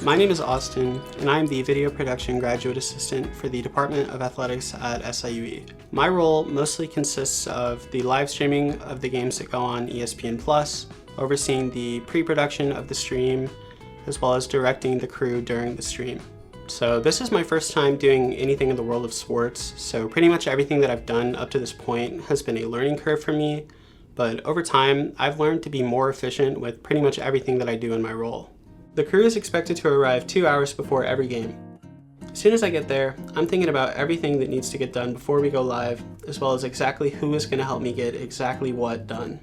My name is Austin, and I am the Video Production Graduate Assistant for the Department of Athletics at SIUE. My role mostly consists of the live streaming of the games that go on ESPN+, overseeing the pre-production of the stream, as well as directing the crew during the stream. So this is my first time doing anything in the world of sports, so pretty much everything that I've done up to this point has been a learning curve for me, but over time, I've learned to be more efficient with pretty much everything that I do in my role. The crew is expected to arrive 2 hours before every game. As soon as I get there, I'm thinking about everything that needs to get done before we go live, as well as exactly who is going to help me get exactly what done.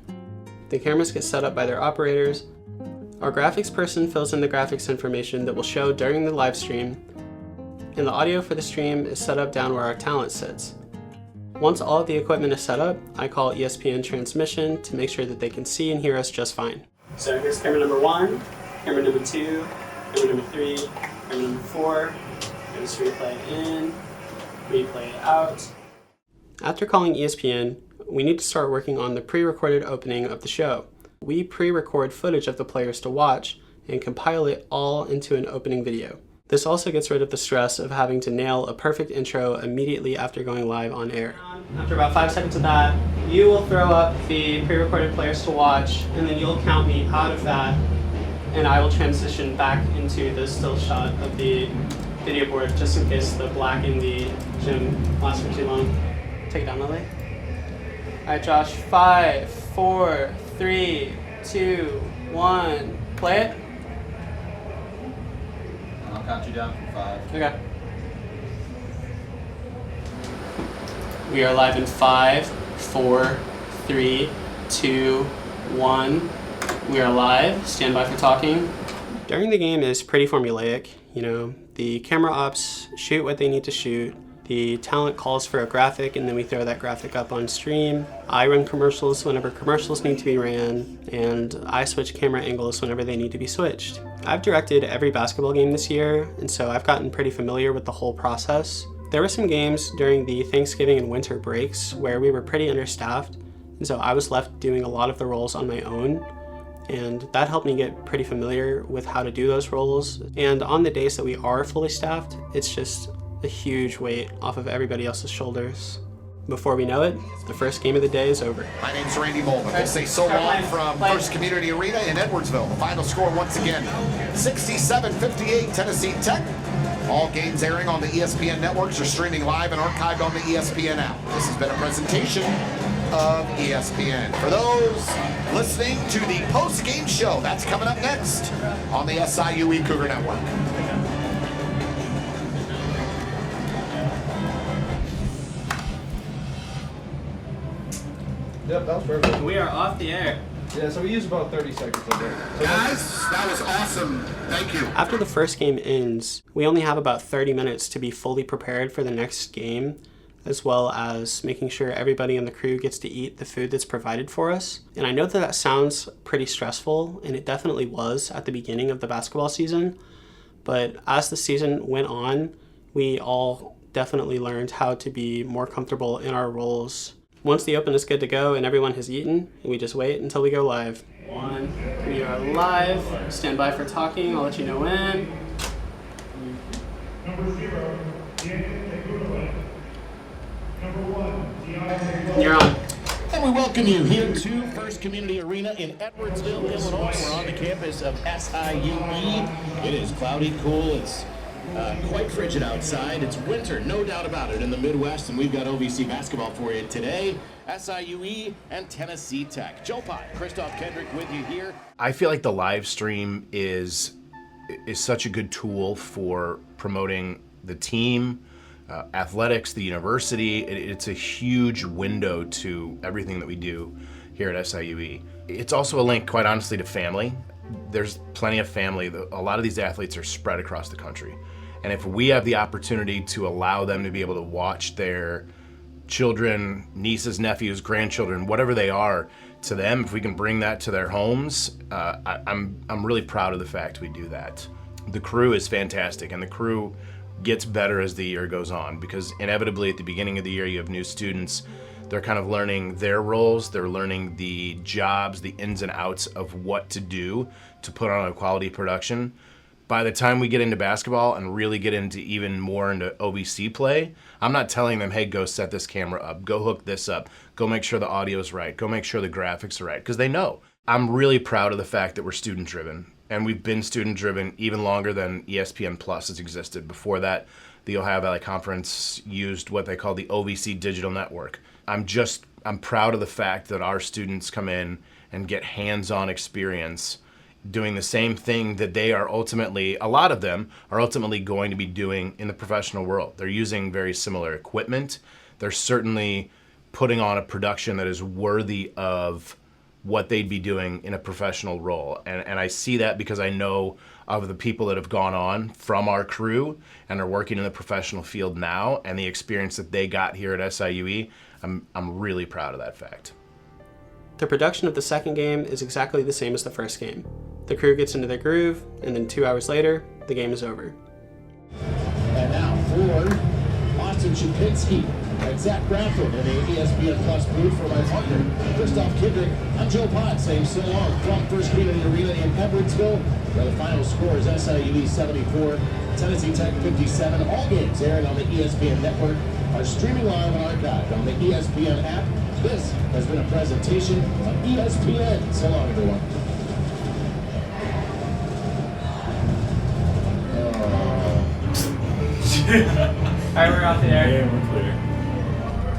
The cameras get set up by their operators. Our graphics person fills in the graphics information that will show during the live stream, and the audio for the stream is set up down where our talent sits. Once all of the equipment is set up, I call ESPN transmission to make sure that they can see and hear us just fine. So here's camera number 1, camera number 2, camera number 3, camera number 4. Just replay in, replay out. After calling ESPN, we need to start working on the pre-recorded opening of the show. We pre-record footage of the players to watch and compile it all into an opening video. This also gets rid of the stress of having to nail a perfect intro immediately after going live on air. After about 5 seconds of that, you will throw up the pre-recorded players to watch, and then you'll count me out of that, and I will transition back into the still shot of the video board, just in case the black in the gym lasts for too long. Take it down, Lily. All right, Josh, 5, 4, 3, 2, 1, play it. I'll count you down from 5. Okay. We are live in 5, 4, 3, 2, 1. We are live. Stand by for talking. During the game is pretty formulaic. You know, the camera ops shoot what they need to shoot. The talent calls for a graphic, and then we throw that graphic up on stream. I run commercials whenever commercials need to be ran, and I switch camera angles whenever they need to be switched. I've directed every basketball game this year, and so I've gotten pretty familiar with the whole process. There were some games during the Thanksgiving and winter breaks where we were pretty understaffed, and so I was left doing a lot of the roles on my own, and that helped me get pretty familiar with how to do those roles. And on the days that we are fully staffed, it's just a huge weight off of everybody else's shoulders. Before we know it, the first game of the day is over. My name's Randy Molman. We'll say so long from First Community Arena in Edwardsville. The final score once again, 67-58 Tennessee Tech. All games airing on the ESPN networks are streaming live and archived on the ESPN app. This has been a presentation of ESPN. For those listening to the post-game show, that's coming up next on the SIUE Cougar Network. Yep, that was perfect. We are off the air. Yeah, so we use about 30 seconds of it. So Guys, that was awesome. Thank you. After the first game ends, we only have about 30 minutes to be fully prepared for the next game, as well as making sure everybody in the crew gets to eat the food that's provided for us. And I know that that sounds pretty stressful, and it definitely was at the beginning of the basketball season, but as the season went on, we all definitely learned how to be more comfortable in our roles. Once the open is good to go and everyone has eaten, we just wait until we go live. 1, we are live. Stand by for talking. I'll let you know when. Number 0, Number 1, You're on. And we welcome you here to First Community Arena in Edwardsville, Illinois. We're on the campus of SIUE. It is cloudy, cool. It's quite frigid outside. It's winter, no doubt about it, in the Midwest, and we've got OVC basketball for you today. SIUE and Tennessee Tech. Joe Pye, Christoph Kendrick with you here. I feel like the live stream is such a good tool for promoting the team, athletics, the university. It's a huge window to everything that we do here at SIUE. It's also a link, quite honestly, to family. There's plenty of family. A lot of these athletes are spread across the country. And if we have the opportunity to allow them to be able to watch their children, nieces, nephews, grandchildren, whatever they are, to them, if we can bring that to their homes, I'm really proud of the fact we do that. The crew is fantastic, and the crew gets better as the year goes on, because inevitably at the beginning of the year you have new students. They're kind of learning their roles, they're learning the jobs, the ins and outs of what to do to put on a quality production. by the time we get into basketball and really get into even more into OVC play, I'm not telling them, hey, go set this camera up, go hook this up, go make sure the audio's right, go make sure the graphics are right, because they know. I'm really proud of the fact that we're student-driven, and we've been student-driven even longer than ESPN Plus has existed. Before that, the Ohio Valley Conference used what they call the OVC Digital Network. I'm proud of the fact that our students come in and get hands-on experience doing the same thing that they are ultimately, a lot of them are ultimately going to be doing in the professional world. They're using very similar equipment. They're certainly putting on a production that is worthy of what they'd be doing in a professional role. And I see that because I know of the people that have gone on from our crew and are working in the professional field now, and the experience that they got here at SIUE. I'm really proud of that fact. The production of the second game is exactly the same as the first game. The crew gets into their groove, and then 2 hours later, the game is over. And now for Austin Chupinski and Zach Bradford in the ESPN Plus booth for my partner, Christoph Kidrick. I'm Joe Pott saying so long from First Community Arena in Edwardsville, where the final score is SIUE 74, Tennessee Tech 57. All games airing on the ESPN network are streaming live and archived on the ESPN app. This has been a presentation of ESPN. So long, everyone. Alright, we're off the air. Yeah, we're clear.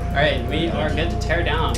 Alright, we are good to tear down